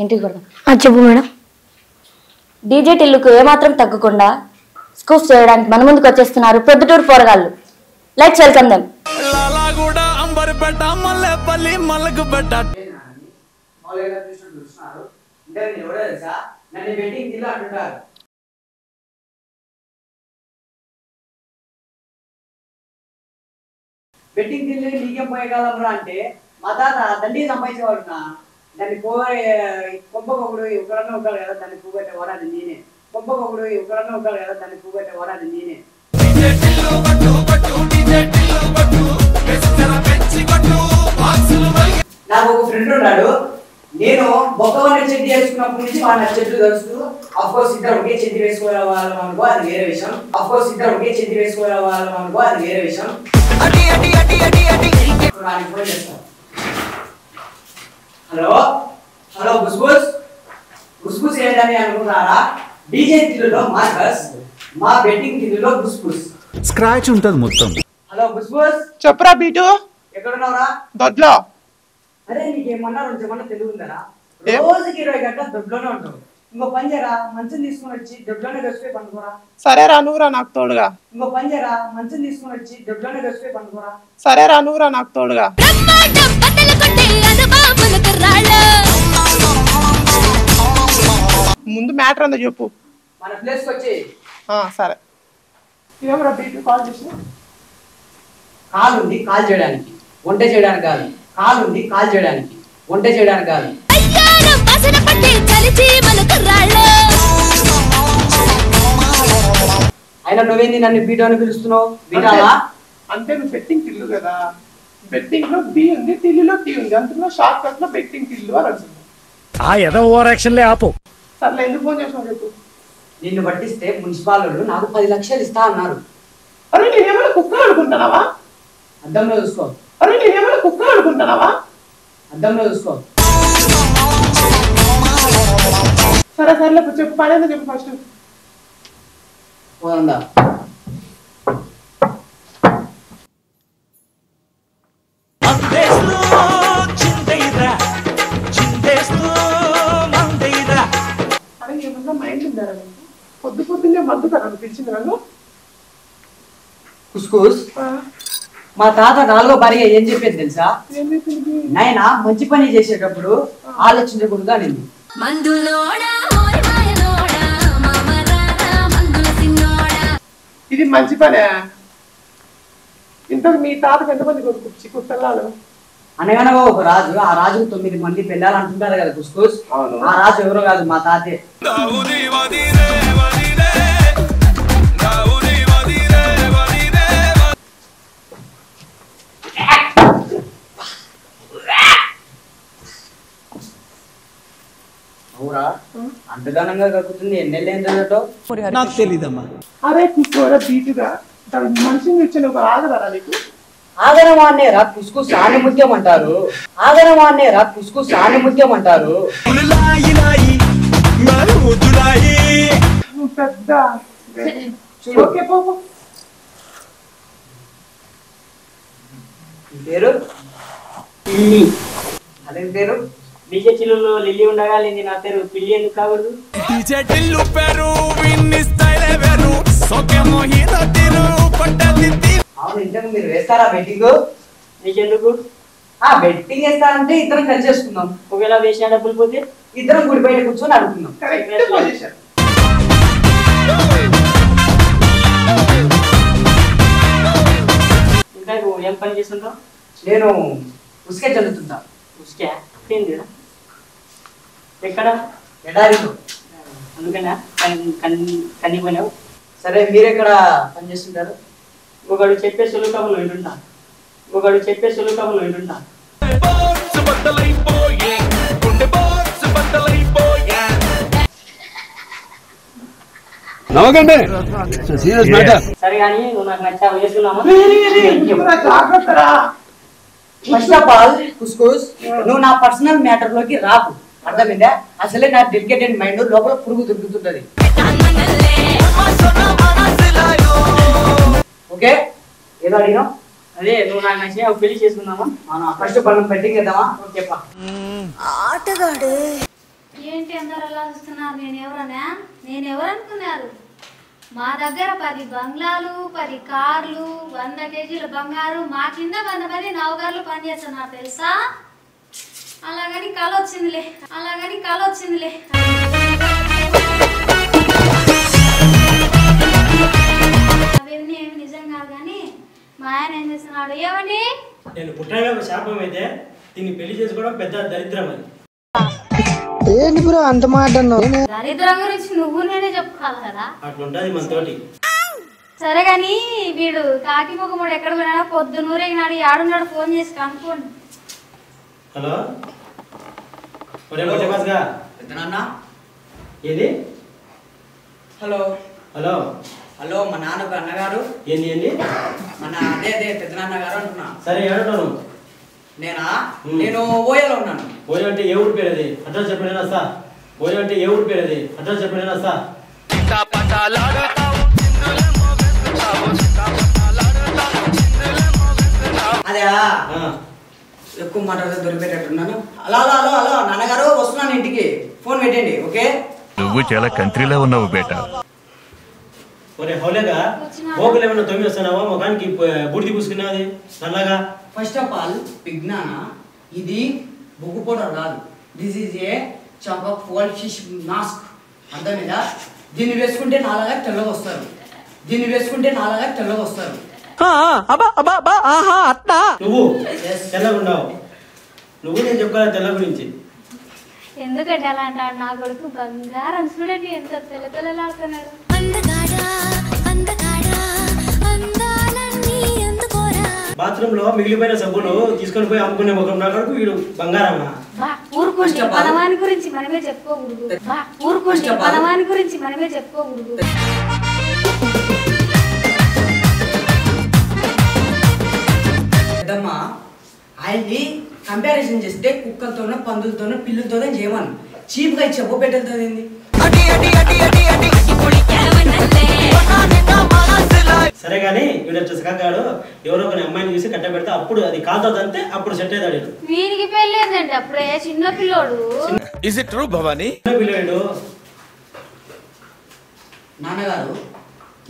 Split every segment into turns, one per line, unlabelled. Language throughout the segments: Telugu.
ఇంటికి చెప్పు మేడం. డీజే టిల్లుకు ఏమాత్రం తగ్గకుండా స్కూప్ చేయడానికి మన ముందుకు వచ్చేస్తున్నారు ప్రొద్దుటూరు పోరగాళ్ళు. Let's welcome them.
బెట్టింగ్ తిల్లి నీకేం పోయగలరా అంటే మా తాత దండి సంపాదించేవాడు. దాన్ని కొంపకొకడు ఒకరన్నా ఉంటాడు కదా, దాన్ని పూగట్టేవాడు అది నేనే. కొంపకొకడు ఒకరన్నా ఉంటాడు కదా, దాన్ని పూగట్టేవాడు అది నేనే. నాకు ఒక ఫ్రెండ్ ఉన్నాడు. నేను బొక్కవన్నీ చెట్టు వేసుకున్నప్పటి నుంచి వాళ్ళ చెట్లు కలుస్తూ అఫ్కోర్స్ ఇద్దరు ఒకే చెట్టు వేసుకోలే వాళ్ళం అనుకో, అది వేరే విషయం. అఫ్కోర్స్ ఇద్దరు ఒకే చెట్టు వేసుకోలే వాళ్ళం అనుకో, అది వేరే విషయం. హలో హలో బుస్బుస్ బుస్బుస్ ఏంటని అనుకుంటారా? డీజే తిల్లులో మార్కస్, మా బెట్టింగ్ తిల్లులో బుస్బుస్.
స్క్రాచ్ ఉంటది మొత్తం.
హలో బుస్బుస్.
చెప్పరా బీటు.
ఎక్కడున్నావురా?
దొడ్లో.
అరే నీకేమన్నా రోజేమన్నా తెలుగు ఉందరా? రోజుకి 20 గంటలు దొడ్లోనే ఉంటావు. ఇంకో పని చేయరా, మంచం తీసుకుని వచ్చి దొడ్లోనే గడిచిపోయి పండుకోరా.
సరేరా నువ్వురా నాకు తోడుగా.
ఇంకో పని చేయరా, మంచం తీసుకుని వచ్చి దొడ్లోనే గడిచిపోయి పండుకోరా.
సరేరా నువ్వురా నాకు తోడుగా. ముందు మ్యాటర్ అంతా చెప్పు.
మన ప్లేస్కి వచ్చి.
సరే. ఏమరా బీటు కాల్ చేసిన?
కాల్ ఉంది కాల్ చేయడానికి, వంట చేయడానికి కాదు. కాల్ ఉంది కాల్ చేయడానికి, వంట చేయడానికి కాదు. అయినా నువ్వేంది నన్ను బీటో అని పిలుస్తున్నావు? బీటాలా
అంటే నువ్వు బెట్టింగ్ తిల్లు కదా. బెట్టింగ్ లో బి ఉంది, తిల్లులో టీ ఉంది. అందులో షార్ట్ కట్ లో బెట్టింగ్ తిల్లు అని అంటుంది.
ఆపు.
సర్లే ఎందుకు ఫోన్ చేసినావు చెప్పు.
నిన్ను పట్టిస్తే మున్సిపాలిటీ నాకు 10 లక్షలు ఇస్తా అన్నారు.
అరే నేనేమైనా కుక్కలు అనుకుంటున్నావా?
అద్దంలో చూసుకో.
అరే నేనేమైనా కుక్కలు అనుకుంటున్నావా?
అద్దంలో చూసుకో.
సరే సర్లే చెప్పు, పడేందో చెప్పు ఫస్ట్.
పోదా
అరే ఏమన్నా మైండ్ ఉందారా? పొద్దు పొద్దున్నే మందుతారా పిలిచింది నన్ను?
కుస్కుస్. మా తాత 4వ భార్య ఏం చెప్పేది తెలుసా? నాయన మంచి పని చేసేటప్పుడు ఆలోచించకూడదు అనింది.
ఇది మంచి పనే. ఇంతకు మీ తాతకు ఎంతమంది కుక్కలు?
అనగనగా ఒక రాజు, ఆ రాజుకు 9 మంది పిల్లలు అంటుంటారు కదా కుస్కుస్. ఆ రాజు ఎవరో కాదు, మా తాతే. అవురా అంతగానంగా కక్కుతుంది. ఎన్నెళ్ళు ఏం చదవటం
నాకు తెలీదమ్మా.
అరే కూర బీటుగా మనిషిని ఇచ్చిన ఒక ఆదరా నీకు?
ఆదరవాన్నే రా పుసుకు సానుముత్యం అంటారు. ఆదరవాన్నే రా పుసుకు సానుముత్యం అంటారు.
పెద్ద
పేరు అదేం పేరు? డీజే టిల్లులో లిల్లీ ఉండగా లేని నా పేరు పిల్లి ఎందుకు కాకూడదు? అవును, ఇంతకు మీరు వేస్తారా బెట్టింగ్? నీకెందుకు? బెట్టింగ్ వేస్తారంటే ఇద్దరం కలిసి చేసుకుందాం. ఒకవేళ వేసిన డబ్బులు పోతే ఇద్దరం గుడి బయట కూర్చొని అడుగుతున్నాం. ఇంకా ఏం పని చేస్తుంటావు? నేను ఉసుకే చదువుతుంటా. ఉసుకే ఎక్కడ? ఎడారిలో. అందుకనా కన్నీ పోయినావు? సరే మీరెక్కడ పని చేస్తుంటారు? ఒకడు చెప్పే సులుకములు వింటుంటా. సరే కానీ నువ్వు నాకు నచ్చావు, వేసుకున్నామా? ఫస్ట్ ఆఫ్ ఆల్ కుస్కుస్, నువ్వు నా పర్సనల్ మ్యాటర్ లోకి రాకు, అర్థమైందా? అసలే నా డెలికేటెడ్ మైండ్ లోపల పురుగు దొరుకుతుంటది. ఓకే, ఏదో అడిగినా అదే నువ్వు నాకు నచ్చిన పెళ్లి చేసుకుందామా? ఫస్ట్ మనం బెట్టింగ్ చేద్దామా? ఓకే
ఆటగాడు ఏంటి అందరు అలా చూస్తున్నారు? నేను ఎవరనుకున్నారు? మా దగ్గర 10 బంగ్లాలు 10 కార్లు 100 కేజీల బంగారు మా కింద 100 మంది నౌకర్లు పనిచేస్తున్నారు తెలుసా? అలాగని కళ వచ్చిందిలే అవన్నీ ఏమి నిజం కాదు కానీ మా ఆయన ఏం చేస్తున్నాడు? ఏమండి
నేను పుట్టిన శాపం అయితే దీన్ని పెళ్లి చేసుకోవడం పెద్ద దరిద్రం అని.
ఏంటి బ్రో అంత మాట
దరిద్రం గురించి నువ్వు నేనే చెప్పుకోవాలి కదా.
అట్లుంటది మనతోటి.
సరే గాని వీడు కాకి ముఖముడు ఎక్కడ పోయినా పొద్దునూరేగినాడు ఆడున్నాడు ఫోన్ చేసి కనుక్కోండి.
హలో కొట్టేపాస్గా ఏది?
హలో
హలో
హలో మా నాన్నకు అన్నగారు.
ఏంది?
మన అదే పెద్ద నాన్నగారు అంటున్నా.
సరే ఏడున్నాను
నేను ఓయలో ఉన్నాను.
ఓయో అంటే ఏ ఊరి పేరు అది? అడ్రస్ చెప్పిన వస్తా. ఓయో అంటే ఏ ఊరి పేరు అది? అడ్రస్ చెప్పిన వస్తా.
అదే ఎక్కువ మాట్లాడితే దొరికిపెట్టేట్టున్నాను. హలో హలో హలో హలో నాన్నగారు వస్తున్నాను ఇంటికి, ఫోన్ పెట్టండి. ఓకే
నువ్వు చాలా కంట్రీలో ఉన్నావు బేటా.
ఒరే హౌలేగా మోగులు ఏమన్నా తొమ్మిది వస్తున్నావా? ముఖానికి బూడిది పూసుకున్నావు నల్లగా.
ఫస్ట్ ఆఫ్ ఆల్ విజ్ఞాన ఇది బుగ్గు పౌడర్ కాదు. దిస్ ఈజ్ ఏ చంప ఫోల్ ఫిష్ మాస్క్. అర్థమైందా? దీన్ని వేసుకుంటే నాలుగా తెల్లగా వస్తారు.
నువ్వు తెల్లగా ఉన్నావు. నువ్వు నేను చెప్పాలా తెల్ల గురించి?
ఎందుకంటే అలా అంటాడు నా కొడుకు బంగారం. చూడండి ఎంత తెల్లతెల్లలాడుతున్నాడు.
బాత్రూమ్ లో మిగిలిపోయిన సబ్బులు తీసుకొని పోయి అమ్ముకునే ముఖం నా కొడుకు వీడు బంగారమా?
ఊరుకోండి, పదవాని గురించి మనమే చెప్పుకోకూడదు. పదవాని గురించి మనమే చెప్పుకోకూడదు.
పెద్దమ్మా ఆయన్ని కంపారిజన్ చేస్తే కుక్కలతోనో పందులతోనో పిల్లులతోనో చేయమని చీప్ గా చెప్పు పెట్టేది.
సరే గానీ వీడు చసకాడు ఎవరో ఒక అమ్మాయిని చూసి కట్ట పెడితే అప్పుడు అది కాదంతే అప్పుడు సెట్ అవుతాడు.
వీరికి పెళ్ళేందండి అప్పుడే చిన్న పిల్లోడు.
Is it true Bhavani?
పిల్లవాడు
నాన్నగారు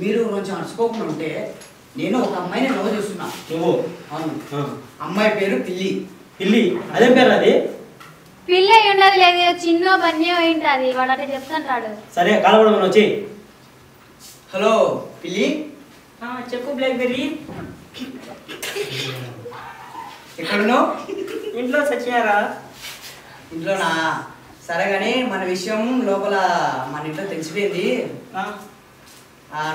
మీరు కొంచెం అరుచుకోకుండా ఉంటే నేను ఒక అమ్మాయిని లవ్ చేస్తున్నా.
నువ్వు?
అవును. అమ్మాయి పేరు పిల్లి.
పిల్లి? అదేం పేరు అది?
పిల్ల ఉండదు లేదు, చిన్న బన్యం ఏంటది వాడు అట్లా చెప్తాంటాడు.
సరే కాలపడమని వచ్చి.
హలో పిల్లి.
చెప్పు బ్లాక్ బెర్రీ.
ఎక్కడున్నావు?
ఇంట్లో సచ్చినారా?
ఇంట్లోనా? సరే కానీ మన విషయం లోపల మన ఇంట్లో తెలిసిపోయింది.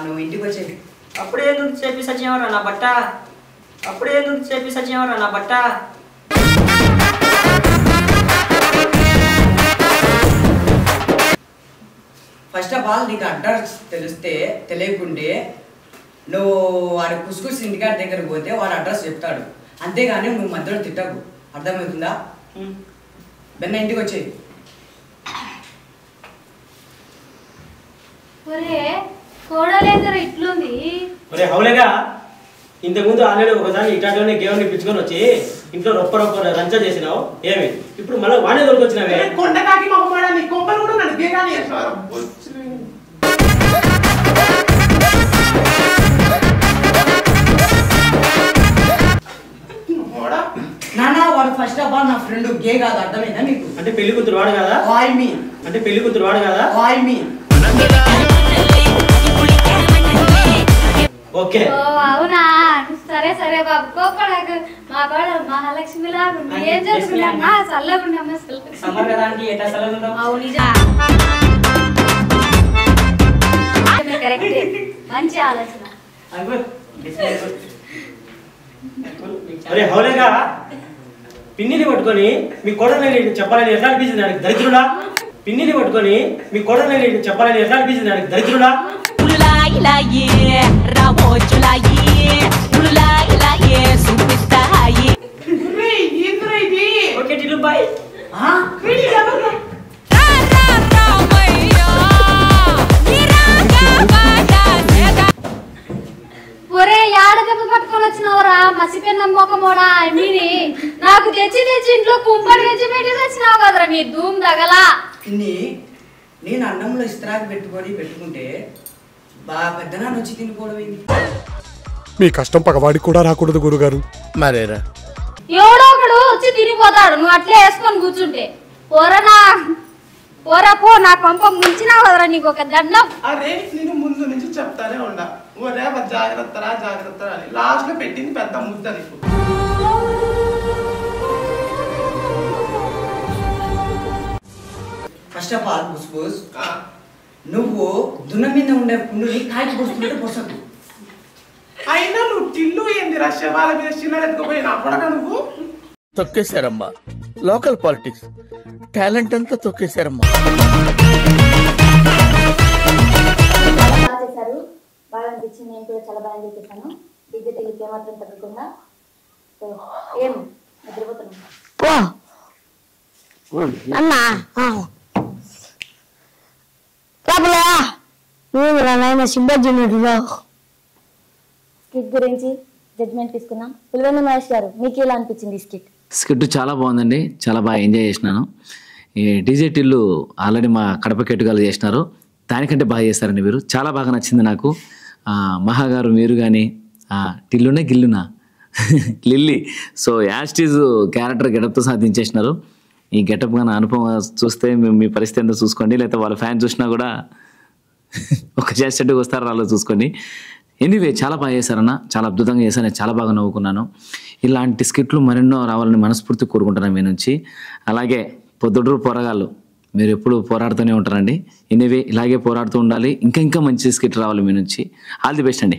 నువ్వు ఇంటికి వచ్చేది.
అప్పుడేందుకు చెప్పి సచ్చినవరా నా బట్ట?
ఫస్ట్ ఆఫ్ ఆల్ నీకు అడ్రస్ తెలియకుండే నువ్వు వాడి కుస్కుస్ ఇంటికాడ దగ్గరకు పోతే వాడు అడ్రస్ చెప్తాడు. అంతేగాని నువ్వు మధ్యలో తిట్టకు. అర్థమవుతుందా? బెన్న ఇంటికి వచ్చేది.
ఇట్లుంది
హౌలేగా ఇంతకుముందు ఆల్రెడీ ఒకసారి ఇట్లాంటివన్నీ గేమ్ పిచ్చుకొని వచ్చి ఇంట్లో రొప్ప రంచ చేసినావు. ఏమి ఇప్పుడు మళ్ళీ వాడే దొరికొచ్చినావే?
కొండకాకి మొహమాడాలి కొంపలు కూడా నన్ను గేగాని చేస్తారు.
నానా వాడు ఫస్ట్ ఆఫ్ ఆల్ నా ఫ్రెండ్ గే కాదు. అర్థమైందా నీకు?
అంటే పెళ్లి కూతురు వాడు కదా?
వాయ్ మీ
ఓకే.
అవునా? సరే సరే బాబు కోపడకు. మా బాడ మహాలక్ష్మి లాగా ఏం చేసుకున్నా చల్లగుండా కరెక్ట్. మంచి ఆలోచన.
అరే హౌలేగా పిన్నిని పట్టుకొని మీ కోడలని చెప్పాలని ఎట్లా అనిపించింది నాకు దరిద్రుడా? పిన్నిని పట్టుకొని మీ కోడలని చెప్పాలని ఎట్లా అనిపించింది నాకు దరిద్రుడా?
ఒరే యాడ దెబ్బ పట్టుకొని వచ్చినవరా? మసి పెన్న మొక్కమోడా మీని నాకు తెచ్చి ఇంట్లో కుంపడి తెచ్చి పెట్టి తెచ్చినావు కదరా నీ ధూమ్ తగలా
నేను అన్నంలో ఇస్త్రాకి పెట్టుకుంటే బాగా పెద్దనా వచ్చి తినిపోవడం.
మీ కష్టం పగవాడికి కూడా రాకూడదు గురుగారు.
మరేరా
ఎవడో ఒకడు వచ్చి తినిపోతాడు నువ్వు అట్లే వేసుకొని కూర్చుంటే. పోరా పో నా పంప ముంచినావు కదరా నీకు ఒక దండం.
అరే నేను ముందు నుంచి చెప్తానే ఉన్నా ఒరే జాగ్రత్తరా జాగ్రత్త అని. లాస్ట్ లో పెట్టింది పెద్ద ముద్ద నీకు.
ఫస్ట్ ఆఫ్ ఆల్ బుస్ నువ్వు దున్న మీద ఉండే పుండుని కాకి పోస్తున్నట్టు పోసద్దు.
అయినా నువ్వు టిల్లు ఏంది రష్యా వాళ్ళ మీద చిన్నదెత్తుకుపోయినా అప్పడగా నువ్వు
తొక్కేశారమ్మా. లోకల్ పాలిటిక్స్ టాలెంట్ అంతా తొక్కేశారమ్మా.
బాగా చేశారు, బాగా అనిపించింది. నేను కూడా చాలా బాగా చేశాను. డిజిటల్కి ఏమాత్రం తగ్గకుండా. ఏం నిద్రపోతున్నాం స్కిట్ గురించి జడ్జ్మెంట్ తీసుకున్నాం. పులివెందు మహేష్ గారు, మీకు ఎలా అనిపించింది స్కిట్?
స్కిట్ చాలా బాగుందండి, చాలా బాగా ఎంజాయ్ చేసినాను. ఈ డీజే టిల్లు ఆల్రెడీ మా కడప కెట్టుగాలు చేసినారు, దానికంటే బాగా చేస్తారండి మీరు. చాలా బాగా నచ్చింది నాకు. మహా గారు మీరు కానీ టిల్లునే గిల్లునా లిల్లీ సో యాస్టీజ్ క్యారెక్టర్ గెటప్తో సాధించేసినారు. ఈ గెటప్ కానీ అనుభవం చూస్తే మీ పరిస్థితి ఎంతో చూసుకోండి, లేకపోతే వాళ్ళ ఫ్యాన్ చూసినా కూడా ఒక చేసేట్టుగా వస్తారు వాళ్ళు చూసుకోండి. ఎనీవే చాలా బాగా చేశారన్న, చాలా అద్భుతంగా చేశాను, చాలా బాగా నవ్వుకున్నాను. ఇలాంటి స్కిట్లు మరెన్నో రావాలని మనస్ఫూర్తి కోరుకుంటున్నాను మీ నుంచి. అలాగే పొద్దుటూరు పోరగాళ్ళు మీరు ఎప్పుడు పోరాడుతూనే ఉంటారండి. ఎనీవే ఇలాగే పోరాడుతూ ఉండాలి, ఇంకా ఇంకా మంచి స్కిట్ రావాలి మీ నుంచి. ఆల్ ది బెస్ట్ అండి.